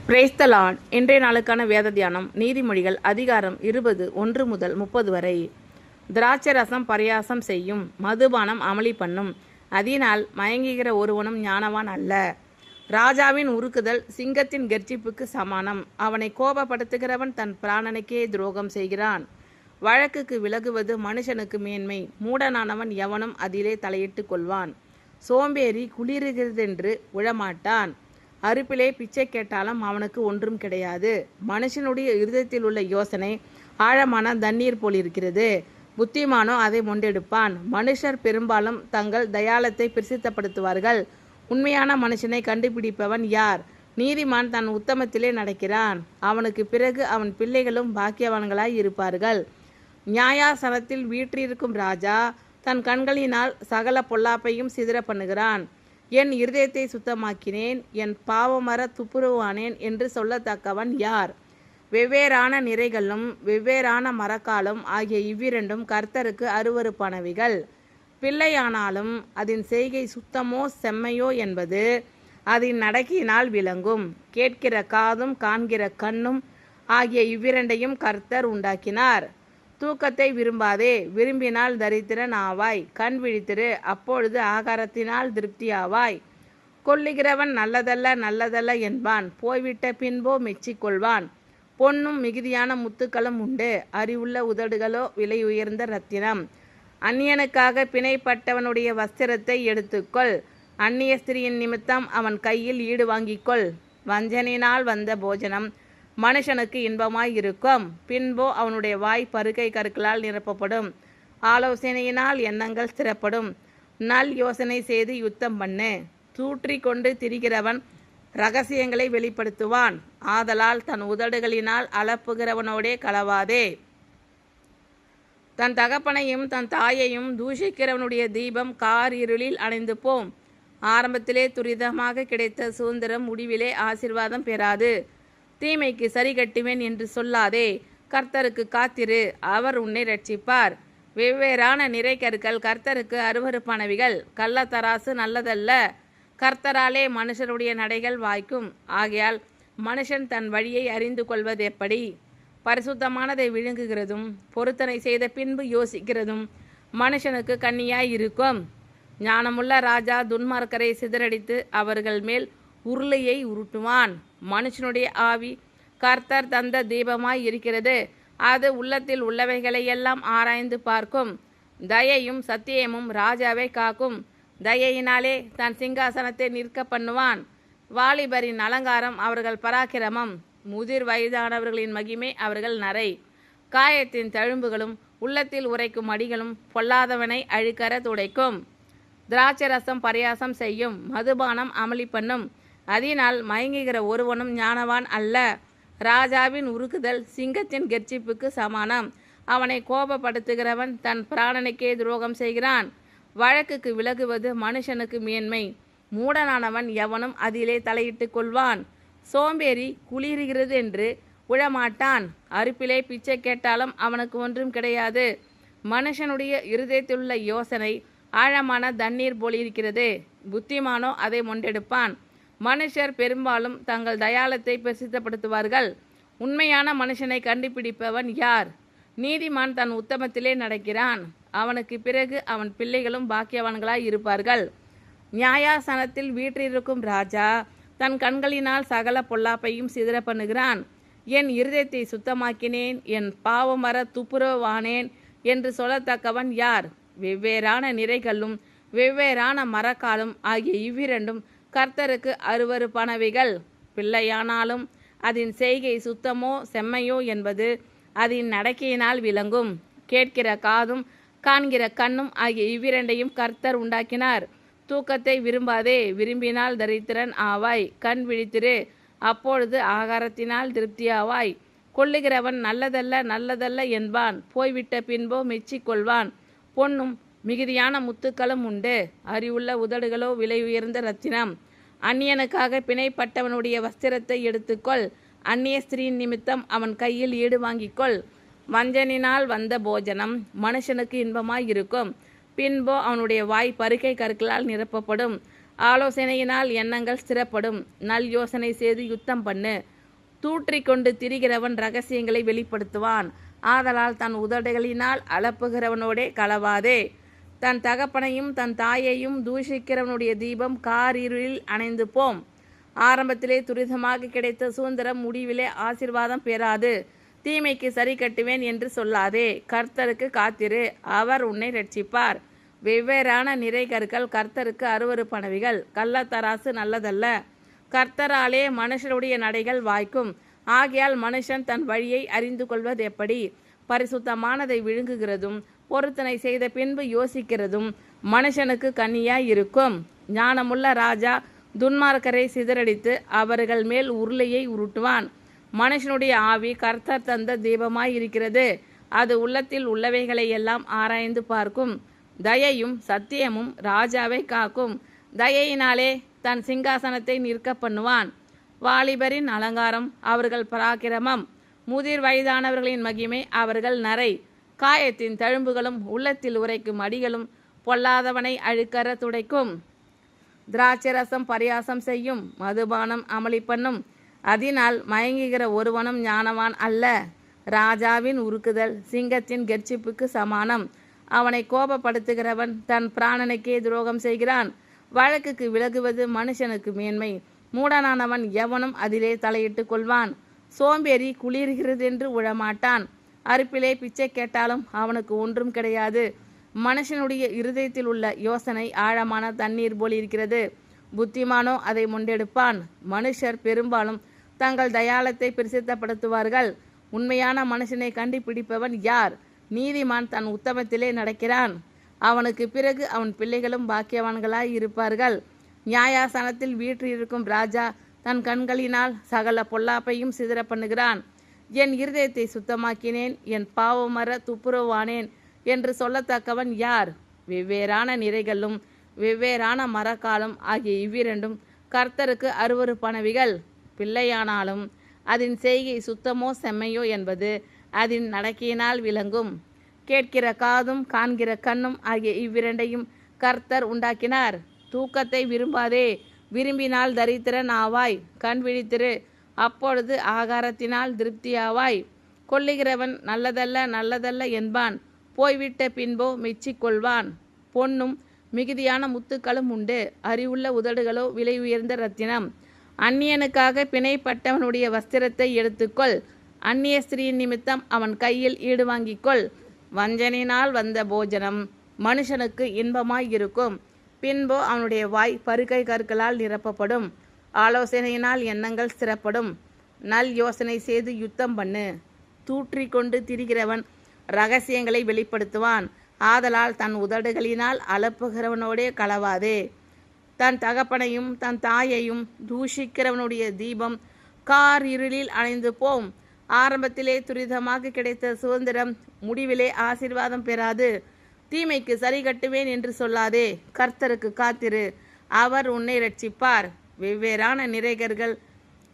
Praise the Lord. இன்றைய நாளுக்கான வேத தியானம் நீதிமொழிகள் அதிகாரம் 20 1 முதல் 30 வரை. திராட்சை ரசம் பரியாசம் செய்யும், மதுபானம் அமளி பண்ணும், அதனால் மயங்குகிற ஒருவனும் ஞானவான் அல்ல. ராஜாவின் உருக்குதல் சிங்கத்தின் கெர்ச்சிப்புக்கு சமானம். அவனை கோபப்படுத்துகிறவன் தன் பிராணனுக்கே துரோகம் செய்கிறான். வழக்குக்கு விலகுவது மனுஷனுக்கு மேன்மை, மூடனானவன் எவனும் அதிலே தலையிட்டு கொள்வான். சோம்பேறி குளிருகிறதென்று உழமாட்டான், அறுப்பிலே பிச்சை கேட்டாலும் அவனுக்கு ஒன்றும் கிடையாது. மனுஷனுடைய இருதயத்தில் உள்ள யோசனை ஆழமான தண்ணீர் போல் இருக்கிறது, புத்திமானோ அதை மொண்டெடுப்பான். மனுஷர் பெரும்பாலும் தங்கள் தயாளத்தை பிரசித்தப்படுத்துவார்கள். உண்மையான மனுஷனை கண்டுபிடிப்பவன் யார்? நீதிமான் தன் உத்தமத்திலே நடக்கிறான், அவனுக்கு பிறகு அவன் பிள்ளைகளும் பாக்கியவான்களாய் இருப்பார்கள். நியாயாசனத்தில் வீற்றிருக்கும் ராஜா தன் கண்களினால் சகல பொல்லாப்பையும் சிதற பண்ணுகிறான். என் இருதயத்தை சுத்தமாக்கினேன், என் பாவமர துப்புரவானேன் என்று சொல்லத்தக்கவன் யார்? வெவ்வேறான நிறைகளும் வெவ்வேறான மரக்காலும் ஆகிய இவ்விரண்டும் கர்த்தருக்கு அருவருப்பானவைகள். பிள்ளையானாலும் அதன் செய்கை சுத்தமோ செம்மையோ என்பது அதன் நடக்கையினால் விளங்கும். கேட்கிற காதும் காண்கிற கண்ணும் ஆகிய இவ்விரண்டையும் கர்த்தர் உண்டாக்கினார். தூக்கத்தை விரும்பாதே, விரும்பினால் தரித்திரன் ஆவாய். கண் விழித்திரு, அப்பொழுது ஆகாரத்தினால் திருப்தியாவாய். கொல்லுகிறவன் நல்லதல்ல நல்லதல்ல என்பான், போய்விட்ட பின்போ மெச்சிக்கொள்வான். பொன்னும் மிகுதியான முத்துக்களும் உண்டு, அறிவுள்ள உதடுகளோ விலை உயர்ந்த ரத்தினம். அந்நியனுக்காக பிணைப்பட்டவனுடைய வஸ்திரத்தை எடுத்துக்கொள், அந்நிய ஸ்திரியின் நிமித்தம் அவன் கையில் ஈடு வாங்கிக்கொள். வஞ்சனையினால் வந்த போஜனம் மனுஷனுக்கு இன்பமாய் இருக்கும், பின்போ அவனுடைய வாய் பருக்கை கற்களால் நிரப்பப்படும். ஆலோசனையினால் எண்ணங்கள் ஸ்திரப்படும், நல் யோசனை செய்து யுத்தம் பண்ணு. தூற்றி கொண்டு திரிகிறவன் இரகசியங்களை வெளிப்படுத்துவான், ஆதலால் தன் உதடுகளினால் அலப்புகிறவனோடே களவாதே. தன் தகப்பனையும் தன் தாயையும் தூஷிக்கிறவனுடைய தீபம் கார் இருளில் அணைந்து போம். ஆரம்பத்திலே துரிதமாக கிடைத்த சுதந்திரம் முடிவிலே ஆசீர்வாதம் பெறாது. தீமைக்கு சரி கட்டுவேன் என்று சொல்லாதே, கர்த்தருக்கு காத்திரு, அவர் உன்னை ரட்சிப்பார். வெவ்வேறான நிறைகற்கள் கர்த்தருக்கு அருவருப்பானவைகள், கள்ளத்தராசு நல்லதல்ல. கர்த்தராலே மனுஷருடைய நடைகள் வாய்க்கும், ஆகையால் மனுஷன் தன் வழியை அறிந்து கொள்வது எப்படி? பரிசுத்தமானதை விழுங்குகிறதும் பொருத்தனை செய்த பின்பு யோசிக்கிறதும் மனுஷனுக்கு கண்ணியாய் இருக்கும். ஞானமுள்ள ராஜா துன்மார்க்கரை சிதறடித்து அவர்கள் மேல் உருளையை உருட்டுவான். மனுஷனுடைய ஆவி கர்த்தர் தந்த தீபமாய் இருக்கிறது, அது உள்ளத்தில் உள்ளவைகளை எல்லாம் ஆராய்ந்து பார்க்கும். தயையும் சத்தியமும் ராஜாவை காக்கும், தயையினாலே தன் சிங்காசனத்தை நிற்க பண்ணுவான். வாலிபரின் அலங்காரம் அவர்கள் பராக்கிரமம், முதிர் வயதானவர்களின் மகிமை அவர்கள் நரை. காயத்தின் தழும்புகளும் உள்ளத்தில் உரைக்கும் அடிகளும் பொல்லாதவனை அழுக்கற துடைக்கும். திராட்சை ரசம் பரியாசம் செய்யும், மதுபானம் அமளி பண்ணும், அதனால் மயங்குகிற ஒருவனும் ஞானவான் அல்ல. ராஜாவின் உருக்குதல் சிங்கத்தின் கெர்ச்சிப்புக்கு சமானம். அவனை கோபப்படுத்துகிறவன் தன் பிராணனுக்கே துரோகம் செய்கிறான். வழக்குக்கு விலகுவது மனுஷனுக்கு மேன்மை, மூடனானவன் எவனும் அதிலே தலையிட்டு கொள்வான். சோம்பேறி குளிருகிறது என்று உழமாட்டான், அறுப்பிலே பிச்சை கேட்டாலும் அவனுக்கு ஒன்றும் கிடையாது. மனுஷனுடைய இருதயத்திலுள்ள யோசனை ஆழமான தண்ணீர் போல் இருக்கிறது, புத்திமானோ அதை மொண்டெடுப்பான். மனுஷர் பெரும்பாலும் தங்கள் தயாளத்தை பிரசித்தப்படுத்துவார்கள். உண்மையான மனுஷனை கண்டுபிடிப்பவன் யார்? நீதிமான் தன் உத்தமத்திலே நடக்கிறான், அவனுக்கு பிறகு அவன் பிள்ளைகளும் பாக்கியவான்களாய் இருப்பார்கள். நியாயாசனத்தில் வீற்றிருக்கும் ராஜா தன் கண்களினால் சகல பொல்லாப்பையும் சிதற பண்ணுகிறான். என் இருதயத்தை சுத்தமாக்கினேன், என் பாவமர துப்புரவானேன் என்று சொல்லத்தக்கவன் யார்? வெவ்வேறான நிறைகளும் வெவ்வேறான மரக்காலும் ஆகிய இவ்விரண்டும் கர்த்தருக்கு அருவருப்பானவைகள். பிள்ளையானாலும் அதன் செய்கை சுத்தமோ செம்மையோ என்பது அதன் நடக்கையினால் விளங்கும். கேட்கிற காதும் காண்கிற கண்ணும் ஆகிய இவ்விரண்டையும் கர்த்தர் உண்டாக்கினார். தூக்கத்தை விரும்பாதே, விரும்பினால் தரித்திரன் ஆவாய். கண் விழித்திரு, அப்பொழுது ஆகாரத்தினால் திருப்தியாவாய். கொல்லுகிறவன் நல்லதல்ல நல்லதல்ல என்பான், போய்விட்ட பின்போ மெச்சிக்கொள்வான். பொன்னும் மிகுதியான முத்துக்களும் உண்டு, அறிவுள்ள உதடுகளோ விலை உயர்ந்த ரத்தினம். அந்நியனுக்காக பிணைப்பட்டவனுடைய வஸ்திரத்தை எடுத்துக்கொள், அந்நிய ஸ்திரியின் நிமித்தம் அவன் கையில் ஈடு வாங்கிக்கொள். வஞ்சனினால் வந்த போஜனம் மனுஷனுக்கு இன்பமாய் இருக்கும், பின்போ அவனுடைய வாய் பருக்கை கற்களால் நிரப்பப்படும். ஆலோசனையினால் எண்ணங்கள் ஸ்திரப்படும், நல் யோசனை செய்து யுத்தம் பண்ணு. தூற்றிக்கொண்டு திரிகிறவன் ரகசியங்களை வெளிப்படுத்துவான். ஆதலால் தன் உதடுகளினால் அளப்புகிறவனோடே களவாதே. தன் தகப்பனையும் தன் தாயையும் தூஷிக்கிறவனுடைய தீபம் காரிருளில் அணைந்து போம். ஆரம்பத்திலே துரிதமாக கிடைத்த சுதந்திரம் முடிவிலே ஆசீர்வாதம் பெறாது. தீமைக்கு சரி கட்டுவேன் என்று சொல்லாதே. கர்த்தருக்கு காத்திரு, அவர் உன்னை ரட்சிப்பார். வெவ்வேறான நிறைகற்கள் கர்த்தருக்கு அருவருப்பானவைகள். கள்ளத்தராசு நல்லதல்ல. கர்த்தராலே மனுஷனுடைய நடைகள் வாய்க்கும். ஆகையால் மனுஷன் தன் வழியை அறிந்து கொள்வது எப்படி? பரிசுத்தமானதை விழுங்குகிறதும் பொருத்தனை செய்த பின்பு யோசிக்கிறதும் மனுஷனுக்கு கண்ணியாய் இருக்கும். ஞானமுள்ள ராஜா துன்மார்க்கரை சிதறடித்து அவர்கள் மேல் உருளையை உருட்டுவான். மனுஷனுடைய ஆவி கர்த்தர் தந்த தீபமாய் இருக்கிறது. அது உள்ளத்தில் உள்ளவைகளை எல்லாம் ஆராய்ந்து பார்க்கும். தயையும் சத்தியமும் ராஜாவை காக்கும். தயையினாலே தன் சிங்காசனத்தை நிற்க பண்ணுவான். வாலிபரின் அலங்காரம் அவர்கள் பராக்கிரமம். முதிர் வயதானவர்களின் மகிமை அவர்கள் நரை. காயத்தின் தழும்புகளும் உள்ளத்தில் உரைக்கும் அடிகளும் பொல்லாதவனை அழுக்கற துடைக்கும். திராட்சரசம் பரியாசம் செய்யும், மதுபானம் அமளி பண்ணும். அதனால் மயங்குகிற ஒருவனும் ஞானவான் அல்ல. ராஜாவின் உருக்குதல் சிங்கத்தின் கெர்ச்சிப்புக்கு சமானம். அவனை கோபப்படுத்துகிறவன் தன் பிராணனுக்கே துரோகம் செய்கிறான். வழக்குக்கு விலகுவது மனுஷனுக்கு மேன்மை. மூடனானவன் எவனும் அதிலே தலையிட்டு கொள்வான். சோம்பேறி குளிர்கிறதென்று உழமாட்டான். அறுப்பிலே பிச்சை கேட்டாலும் அவனுக்கு ஒன்றும் கிடையாது. மனுஷனுடைய இருதயத்தில் உள்ள யோசனை ஆழமான தண்ணீர் போல் இருக்கிறது. புத்திமானோ அதை முண்டெடுப்பான். மனுஷர் பெரும்பாலும் தங்கள் தயாளத்தை பிரசித்தப்படுத்துவார்கள். உண்மையான மனுஷனை கண்டுபிடிப்பவன் யார்? நீதிமான் தன் உத்தமத்திலே நடக்கிறான். அவனுக்கு பிறகு அவன் பிள்ளைகளும் பாக்கியவான்களாய் இருப்பார்கள். நியாயாசனத்தில் வீற்றிருக்கும் ராஜா தன் கண்களினால் சகல பொல்லாப்பையும் சிதற பண்ணுகிறான். என் இருதயத்தை சுத்தமாக்கினேன், என் பாவமர துப்புரவானேன் என்று சொல்லத்தக்கவன் யார்? வெவ்வேறான நிறைகளும் வெவ்வேறான மரக்காலும் ஆகிய இவ்விரண்டும் கர்த்தருக்கு அருவருப்பானவைகள். பிள்ளையானாலும் அதன் செய்கை சுத்தமோ செம்மையோ என்பது அதன் நடக்கையினால் விளங்கும். கேட்கிற காதும் காண்கிற கண்ணும் ஆகிய இவ்விரண்டையும் கர்த்தர் உண்டாக்கினார். தூக்கத்தை விரும்பாதே, விரும்பினால் தரித்திரன் ஆவாய். கண் விழித்திரு, அப்பொழுது ஆகாரத்தினால் திருப்தியாவாய். கொல்லுகிறவன் நல்லதல்ல நல்லதல்ல என்பான், போய்விட்ட பின்போ மெச்சிக்கொள்வான். பொன்னும் மிகுதியான முத்துக்களும் உண்டு, அறிவுள்ள உதடுகளோ விலை உயர்ந்த ரத்தினம். அந்நியனுக்காக பிணைப்பட்டவனுடைய வஸ்திரத்தை எடுத்துக்கொள். அந்நிய ஸ்திரீயின் நிமித்தம் அவன் கையில் ஈடு வாங்கிக்கொள். வஞ்சனையினால் வந்த போஜனம் மனுஷனுக்கு இன்பமாய் இருக்கும். பின்போ அவனுடைய வாய் பருக்கை கற்களால் நிரப்பப்படும். ஆலோசனையினால் எண்ணங்கள் ஸ்திரப்படும். நல் யோசனை செய்து யுத்தம் பண்ணு. தூற்றிக்கொண்டு திரிகிறவன் இரகசியங்களை வெளிப்படுத்துவான். ஆதலால் தன் உதடுகளினால் அலப்புகிறவனோடே களவாதே. தன் தகப்பனையும் தன் தாயையும் தூஷிக்கிறவனுடைய தீபம் கார் இருளில் அணைந்து போம். ஆரம்பத்திலே துரிதமாக கிடைத்த சுதந்திரம் முடிவிலே ஆசீர்வாதம் பெறாது. தீமைக்கு சரி கட்டுவேன் என்று சொல்லாதே. கர்த்தருக்கு காத்திரு, அவர் உன்னை ரட்சிப்பார். வெவ்வேறான நிறைகர்கள்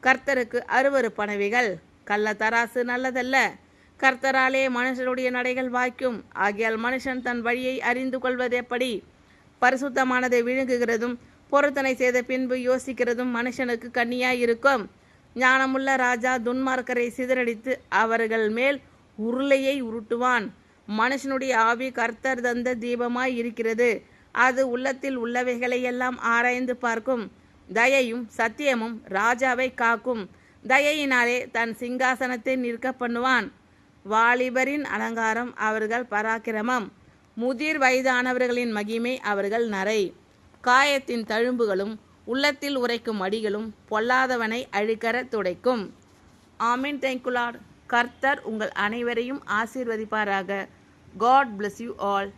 கர்த்தருக்கு அருவருப்பானவைகள். கள்ளத்தராசு நல்லதல்ல. கர்த்தராலே மனுஷனுடைய நடைகள் வாய்க்கும். ஆகையால் மனுஷன் தன் வழியை அறிந்து கொள்வது எப்படி? பரிசுத்தமானதை விழுங்குகிறதும் பொருத்தனை செய்த பின்பு யோசிக்கிறதும் மனுஷனுக்கு கண்ணியாய் இருக்கும். ஞானமுள்ள ராஜா துன்மார்க்கரை சிதறடித்து அவர்கள் மேல் உருளையை உருட்டுவான். மனுஷனுடைய ஆவி கர்த்தர் தந்த தீபமாய் இருக்கிறது. அது உள்ளத்தில் உள்ளவைகளை எல்லாம் ஆராய்ந்து பார்க்கும். தயையும் சத்தியமும் ராஜாவை காக்கும். தயையினாலே தன் சிங்காசனத்தை நிற்க பண்ணுவான். வாலிபரின் அலங்காரம் அவர்கள் பராக்கிரமம். முதிர் வயதானவர்களின் மகிமை அவர்கள் நரை. காயத்தின் தழும்புகளும் உள்ளத்தில் உரைக்கும் அடிகளும் பொல்லாதவனை அழுக்கற துடைக்கும். ஆமீன். Thank you Lord. கர்த்தர் உங்கள் அனைவரையும் ஆசீர்வதிப்பாராக. God bless you all.